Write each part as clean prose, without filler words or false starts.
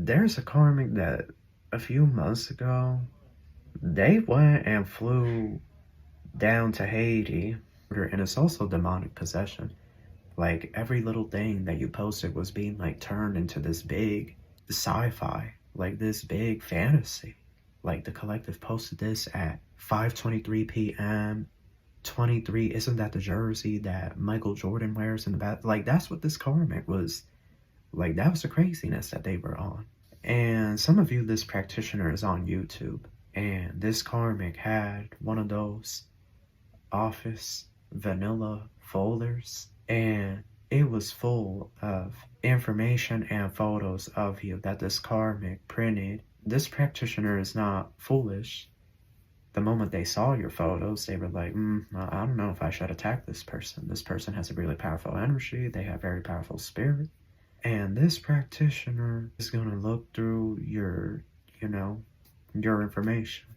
There's a karmic that a few months ago, they went and flew down to Haiti, and it's also demonic possession. Like, every little thing that you posted was being, like, turned into this big sci-fi, like, this big fantasy. Like, the collective posted this at 5:23 p.m. 23, isn't that the jersey that Michael Jordan wears in the back? Like, that's what this karmic was. Like, that was the craziness that they were on. And some of you, this practitioner is on YouTube, and this karmic had one of those office vanilla folders, and it was full of information and photos of you that this karmic printed. This practitioner is not foolish. The moment they saw your photos, they were like, I don't know if I should attack this person. This person has a really powerful energy. They have very powerful spirit. And this practitioner is going to look through your information,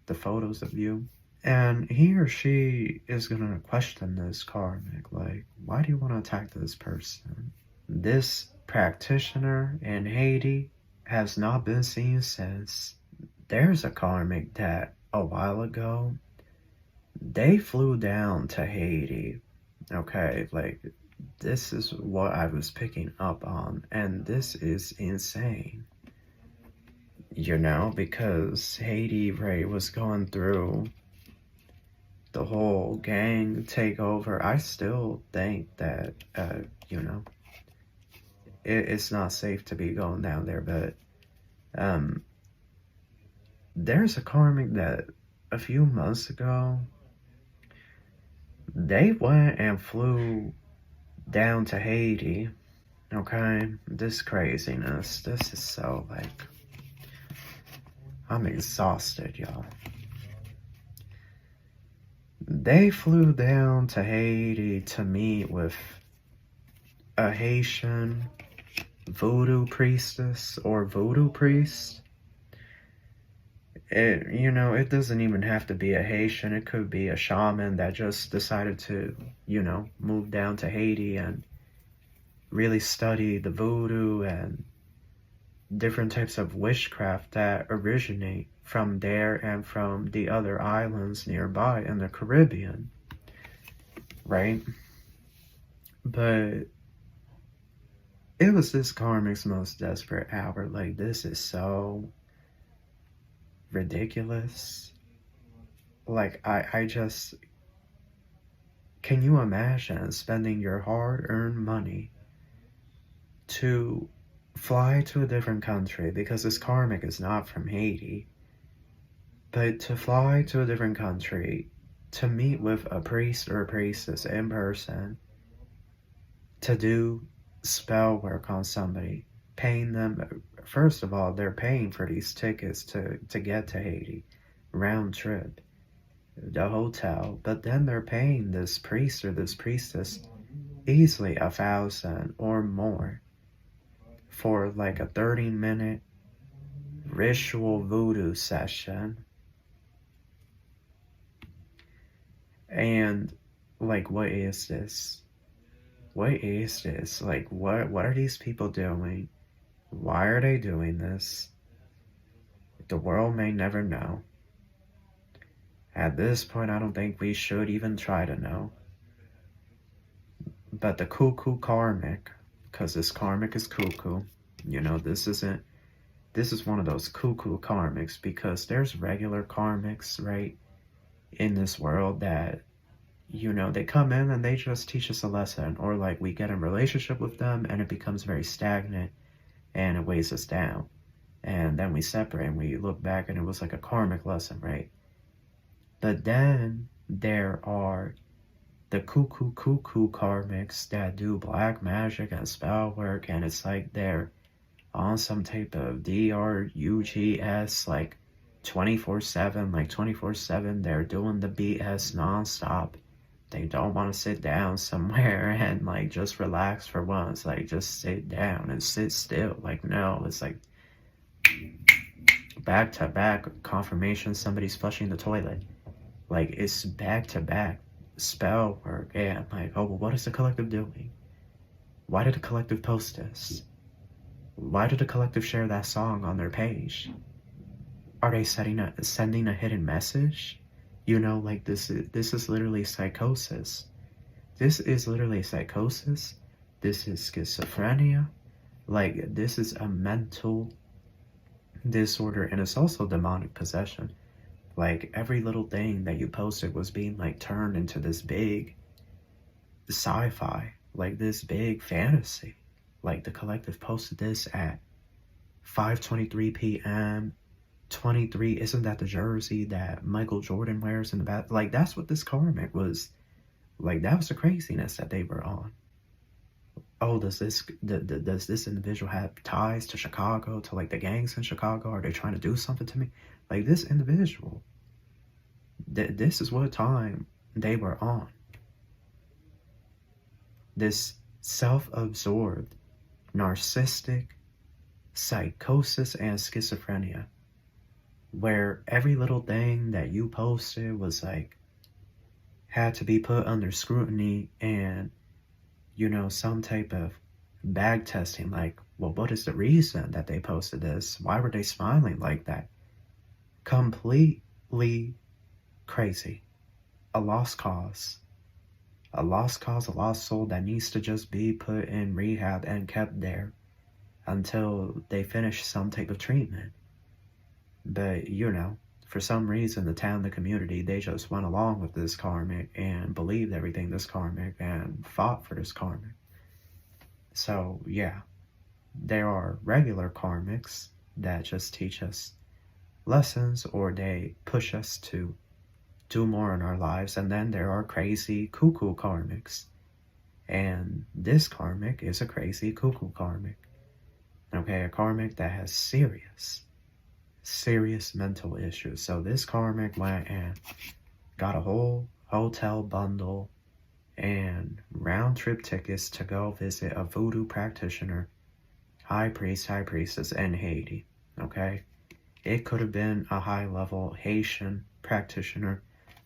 the photos of you. And he or she is going to question this karmic, like, why do you want to attack this person? This practitioner in Haiti has not been seen since. There's a karmic that a while ago, they flew down to Haiti. Okay, like, this is what I was picking up on, and this is insane. Because Haiti, right, was going through the whole gang takeover. I still think that, it's not safe to be going down there, but there's a karmic that a few months ago, they went and flew down to Haiti. Okay, this craziness, this is so, like, I'm exhausted, y'all. They flew down to Haiti to meet with a Haitian voodoo priestess or voodoo priest. It doesn't even have to be a Haitian. It could be a shaman that just decided to, move down to Haiti and really study the voodoo and different types of witchcraft that originate from there and from the other islands nearby in the Caribbean, right? But it was this karmic's most desperate hour. Like, this is so ridiculous. Like, I just, can you imagine spending your hard-earned money to fly to a different country, because this karmic is not from Haiti, but to fly to a different country to meet with a priest or a priestess in person to do spell work on somebody, paying them. First of all, they're paying for these tickets to get to Haiti, round trip, the hotel, but then they're paying this priest or this priestess easily $1,000 or more for like a 30-minute ritual voodoo session. And like, what is this? What is this? Like, what are these people doing? Why are they doing this? The world may never know. At this point, I don't think we should even try to know. But the cuckoo karmic, because this karmic is cuckoo, this is one of those cuckoo karmics, because there's regular karmics, right, in this world that, they come in and they just teach us a lesson, or like we get in a relationship with them and it becomes very stagnant and it weighs us down. And then we separate and we look back and it was like a karmic lesson, right? But then there are the cuckoo karmics that do black magic and spell work, and it's like they're on some type of DRUGS, like 24/7, like 24/7, they're doing the BS nonstop. They don't want to sit down somewhere and like just relax for once, like just sit down and sit still. Like, no, it's like back to back confirmation somebody's flushing the toilet. Like, it's back to back spell work. And like, oh, well, what is the collective doing? Why did the collective post this? Why did the collective share that song on their page? Are they sending a hidden message? You know, like this is literally psychosis. This is literally psychosis. This is schizophrenia. Like, this is a mental disorder, and it's also demonic possession. Like, every little thing that you posted was being like turned into this big sci-fi, like this big fantasy. Like, the collective posted this at 5:23 p.m. 23, isn't that the jersey that Michael Jordan wears in the back? Like, that's what this karmic was. Like, that was the craziness that they were on. Oh, does this individual have ties to Chicago, to like the gangs in Chicago? Are they trying to do something to me? Like, this individual, this is what time they were on. This self-absorbed, narcissistic psychosis and schizophrenia, where every little thing that you posted was like, had to be put under scrutiny and, you know, some type of bag testing, like, well, what is the reason that they posted this? Why were they smiling like that? Completely crazy. A lost cause. A lost cause, a lost soul that needs to just be put in rehab and kept there until they finish some type of treatment. But, you know, for some reason, the town, the community, they just went along with this karmic and believed everything this karmic and fought for this karmic. So, yeah, there are regular karmics that just teach us lessons, or they push us to do more in our lives. And then there are crazy cuckoo karmics. And this karmic is a crazy cuckoo karmic. Okay, a karmic that has serious mental issues. So this karmic went and got a whole hotel bundle and round-trip tickets to go visit a voodoo practitioner, high priest, high priestess in Haiti. Okay, it could have been a high-level Haitian practitioner,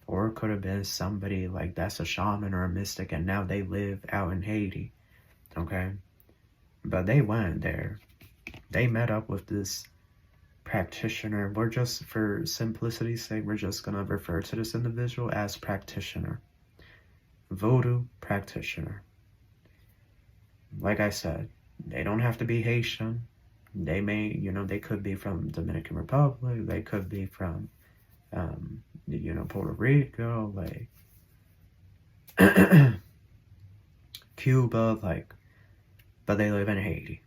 or it could have been somebody like that's a shaman or a mystic and now they live out in Haiti. Okay, but they went there. They met up with this practitioner. We're just, for simplicity's sake, we're just going to refer to this individual as practitioner. Voodoo practitioner. Like I said, they don't have to be Haitian. They may, you know, they could be from Dominican Republic. They could be from, you know, Puerto Rico, like Cuba, like, but they live in Haiti.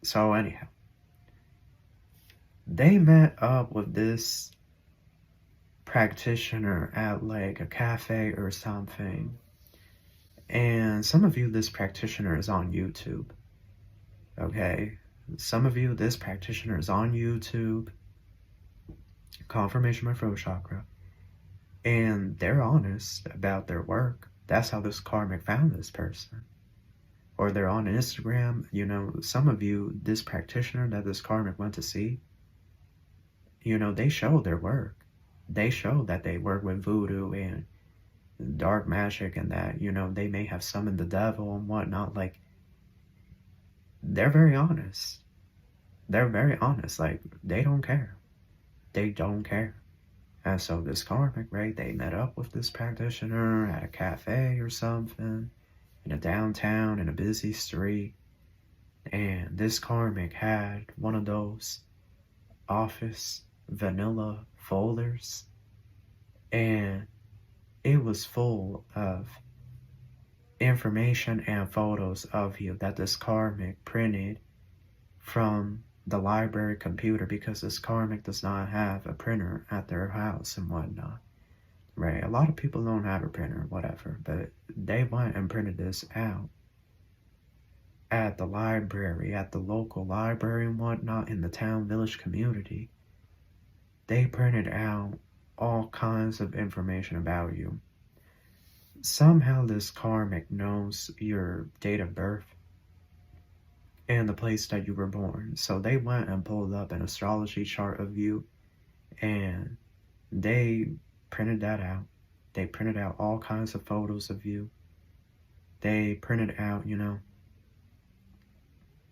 So anyhow, they met up with this practitioner at like a cafe or something. And some of you, this practitioner is on YouTube. Okay, some of you, this practitioner is on YouTube. Confirmation my throat chakra. And they're honest about their work. That's how this karmic found this person. Or they're on Instagram. You know, some of you, this practitioner that this karmic went to see, you know, they show their work. They show that they work with voodoo and dark magic, and that, you know, they may have summoned the devil and whatnot. Like, they're very honest. They're very honest. Like, they don't care. They don't care. And so this karmic, right, they met up with this practitioner at a cafe or something, in a downtown, in a busy street. And this karmic had one of those office vanilla folders, and it was full of information and photos of you that this karmic printed from the library computer, because this karmic does not have a printer at their house and whatnot, right? A lot of people don't have a printer, whatever, but they went and printed this out at the library, at the local library and whatnot, in the town, village, community. They printed out all kinds of information about you. Somehow this karmic knows your date of birth and the place that you were born. So they went and pulled up an astrology chart of you, and they printed that out. They printed out all kinds of photos of you. They printed out, you know,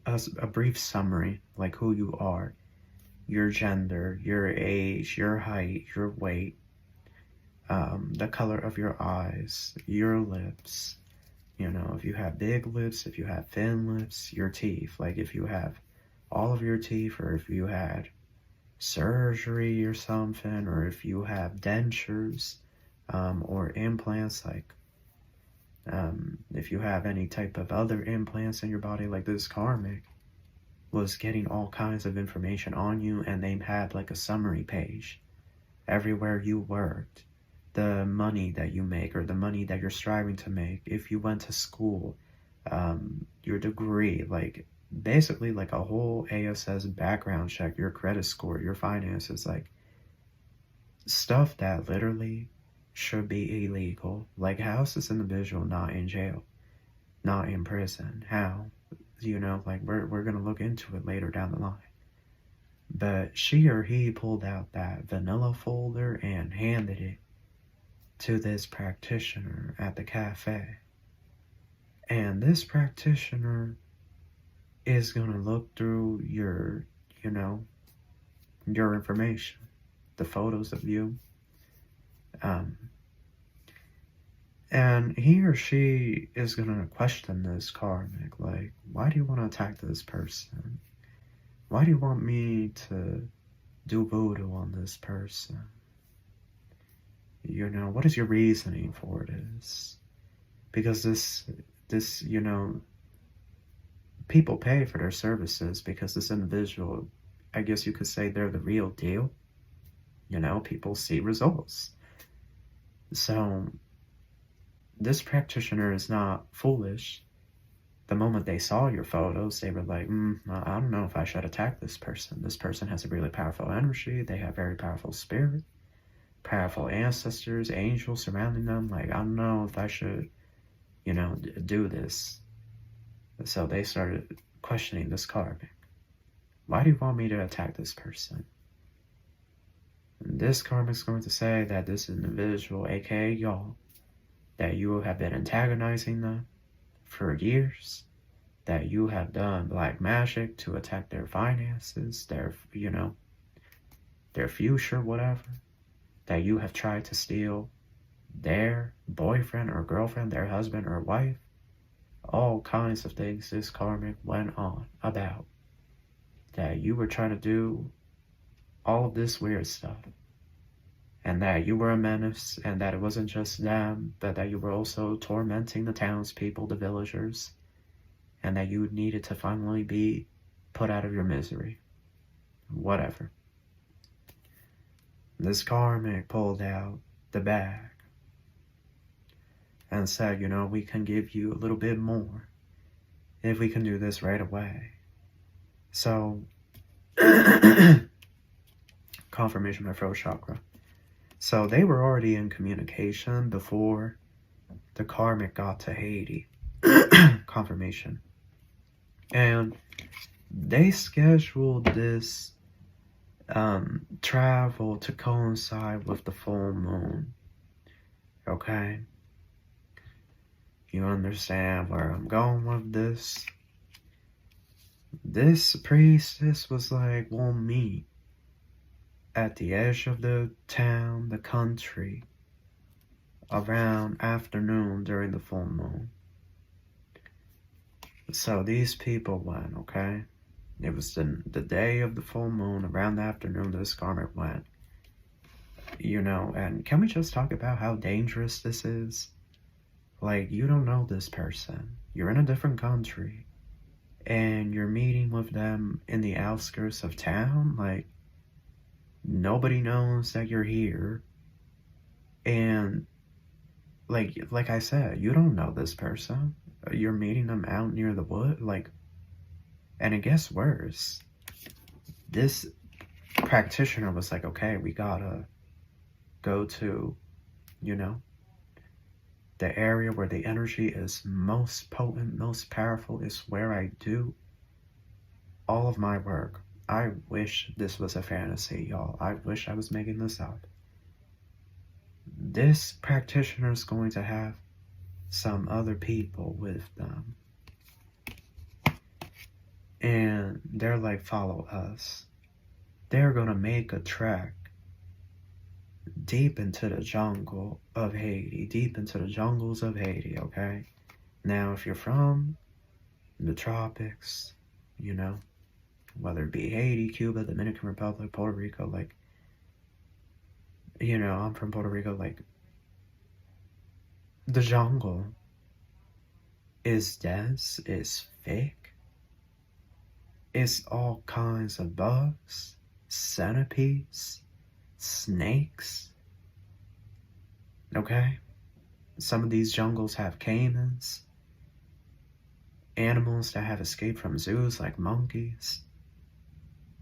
a brief summary, like who you are, your gender, your age, your height, your weight, the color of your eyes, your lips, you know, if you have big lips, if you have thin lips, your teeth, like if you have all of your teeth, or if you had surgery or something, or if you have dentures, or implants, like if you have any type of other implants in your body, like this karmic was getting all kinds of information on you, and they had like a summary page everywhere you worked, the money that you make, or the money that you're striving to make, if you went to school, your degree, like basically like a whole ASS background check, your credit score, your finances, like stuff that literally should be illegal. Like, how is this individual not in jail, not in prison? How? You know, like we're gonna look into it later down the line. But she or he pulled out that vanilla folder and handed it to this practitioner at the cafe. And this practitioner is gonna look through your, you know, your information, the photos of you, and he or she is gonna question this karmic, like, why do you want to attack this person? Why do you want me to do voodoo on this person? You know, what is your reasoning for this? Because this, you know, people pay for their services because this individual, I guess you could say they're the real deal. You know, people see results. So this practitioner is not foolish. The moment they saw your photos, they were like, I don't know if I should attack this person. This person has a really powerful energy. They have very powerful spirit, powerful ancestors, angels surrounding them. Like, I don't know if I should, you know, do this. So they started questioning this karmic. Why do you want me to attack this person? And this karmic's going to say that this individual, aka y'all, that you have been antagonizing them for years, that you have done black magic to attack their finances, their, you know, their future, whatever, that you have tried to steal their boyfriend or girlfriend, their husband or wife, all kinds of things this karmic went on about, that you were trying to do all of this weird stuff, and that you were a menace, and that it wasn't just them, but that you were also tormenting the townspeople, the villagers, and that you needed to finally be put out of your misery. Whatever. This karmic pulled out the bag and said, you know, we can give you a little bit more if we can do this right away. So, confirmation of my throat chakra. So they were already in communication before the karmic got to Haiti. Confirmation. And they scheduled this travel to coincide with the full moon. Okay? You understand where I'm going with this? This priestess was like, we'll meet at the edge of the town, the country, around afternoon during the full moon. So these people went, okay? It was the day of the full moon, around the afternoon, this karmic went. You know, and can we just talk about how dangerous this is? Like, you don't know this person. You're in a different country, and you're meeting with them in the outskirts of town. Like, nobody knows that you're here. And like I said, you don't know this person. You're meeting them out near the wood. Like, and it gets worse. This practitioner was like, okay, we gotta go to, you know, the area where the energy is most potent, most powerful, is where I do all of my work. I wish this was a fantasy, y'all. I wish I was making this up. This practitioner is going to have some other people with them. And they're like, follow us. They're gonna make a trek deep into the jungle of Haiti, deep into the jungles of Haiti, okay? Now, if you're from the tropics, you know, whether it be Haiti, Cuba, Dominican Republic, Puerto Rico, like, you know, I'm from Puerto Rico, like, the jungle is dense, it's thick, it's all kinds of bugs, centipedes, snakes, okay? Some of these jungles have caimans, animals that have escaped from zoos like monkeys.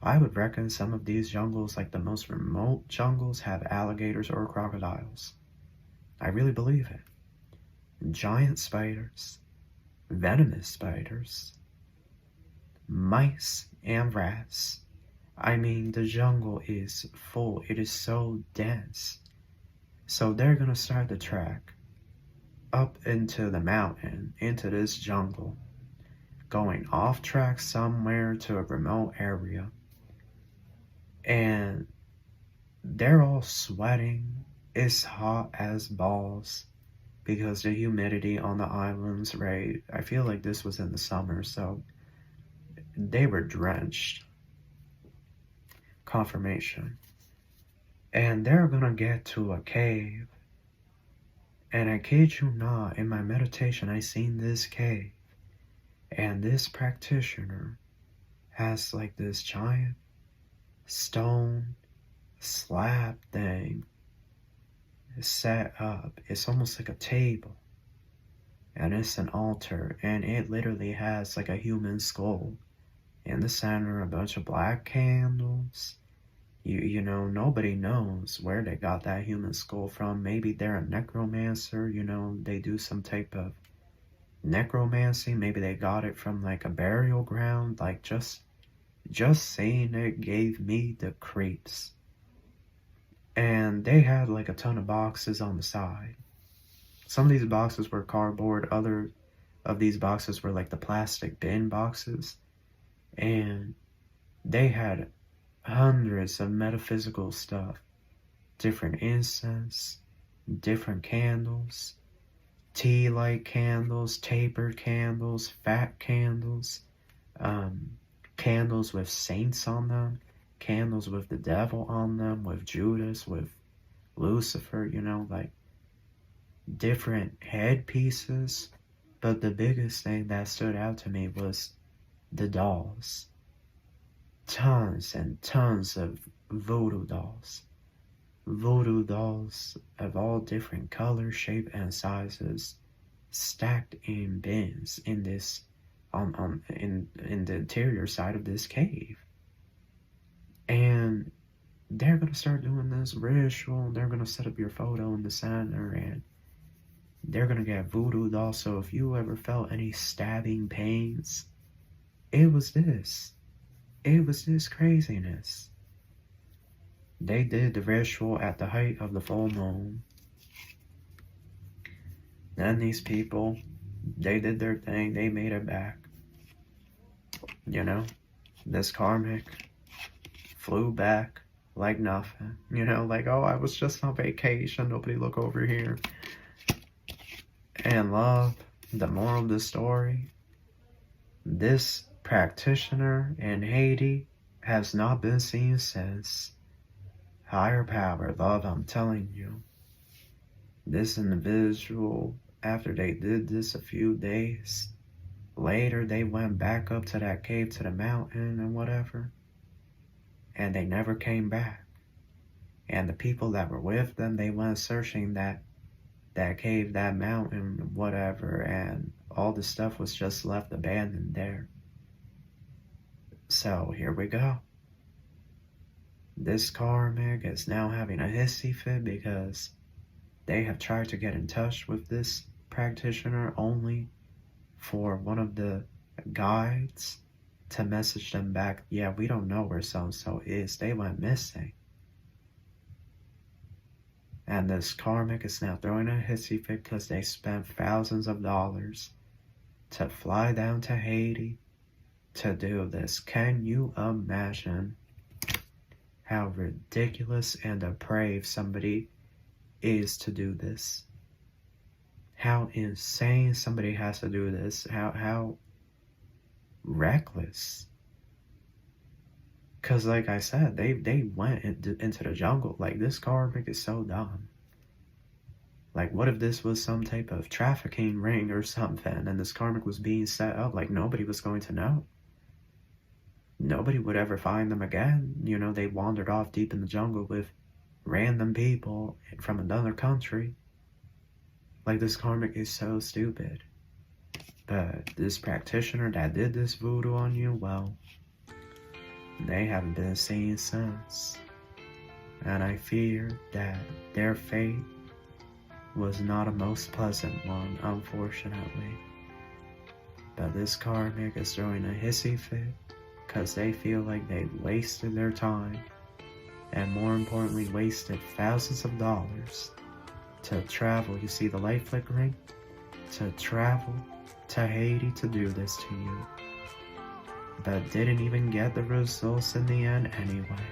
I would reckon some of these jungles, like the most remote jungles, have alligators or crocodiles. I really believe it. Giant spiders, venomous spiders, mice, and rats. I mean, the jungle is full. It is so dense. So they're gonna start the trek up into the mountain, into this jungle, going off track somewhere to a remote area. And they're all sweating. It's hot as balls because the humidity on the islands, right? I feel like this was in the summer, so they were drenched. Confirmation. And they're gonna get to a cave. And I kid you not, in my meditation, I seen this cave. And this practitioner has like this giant stone slab thing set up. It's almost like a table. And it's an altar. And it literally has like a human skull. In the center, a bunch of black candles. You know, nobody knows where they got that human skull from. Maybe they're a necromancer, you know, they do some type of necromancy. Maybe they got it from like a burial ground. Like just saying it gave me the creeps. And they had like a ton of boxes on the side. Some of these boxes were cardboard. Other of these boxes were like the plastic bin boxes. And they had hundreds of metaphysical stuff. Different incense, different candles, tea-light candles, tapered candles, fat candles, candles with saints on them, candles with the devil on them, with Judas, with Lucifer, you know, like different headpieces. But the biggest thing that stood out to me was the dolls. Tons and tons of voodoo dolls. Voodoo dolls of all different colors, shape, and sizes, stacked in bins in this in the interior side of this cave. And they're gonna start doing this ritual. They're gonna set up your photo in the center, and they're gonna get voodoo dolls. So if you ever felt any stabbing pains, it was this. It was this craziness. They did the ritual at the height of the full moon. Then these people, they did their thing. They made it back. You know, this Karmic flew back like nothing. You know, like, oh, I was just on vacation. Nobody look over here. And love, the moral of the story, this practitioner in Haiti has not been seen since. Higher power, love, I'm telling you. This individual, after they did this a few days later, they went back up to that cave, to the mountain and whatever. And they never came back. And the people that were with them, they went searching that cave, that mountain, whatever. And all the stuff was just left abandoned there. So here we go. This Karmic is now having a hissy fit because they have tried to get in touch with this practitioner only for one of the guides to message them back, yeah, we don't know where so-and-so is. They went missing. And this Karmic is now throwing a hissy fit because they spent thousands of dollars to fly down to Haiti to do this. Can you imagine how ridiculous and depraved somebody is to do this? How insane somebody has to do this. How reckless. Because like I said, they went into the jungle. Like, this karmic is so dumb. Like, what if this was some type of trafficking ring or something, and this karmic was being set up? Like, nobody was going to know. Nobody would ever find them again. You know, they wandered off deep in the jungle with random people from another country. Like, this karmic is so stupid. But this practitioner that did this voodoo on you, well, they haven't been seen since. And I fear that their fate was not a most pleasant one, unfortunately. But this karmic is throwing a hissy fit because they feel like they wasted their time, and more importantly, wasted thousands of dollars to travel. You see the light flickering? To travel to Haiti to do this to you, but didn't even get the results in the end anyway.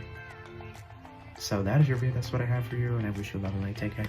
So that is your video. That's what I have for you, and I wish you love and light. Take care.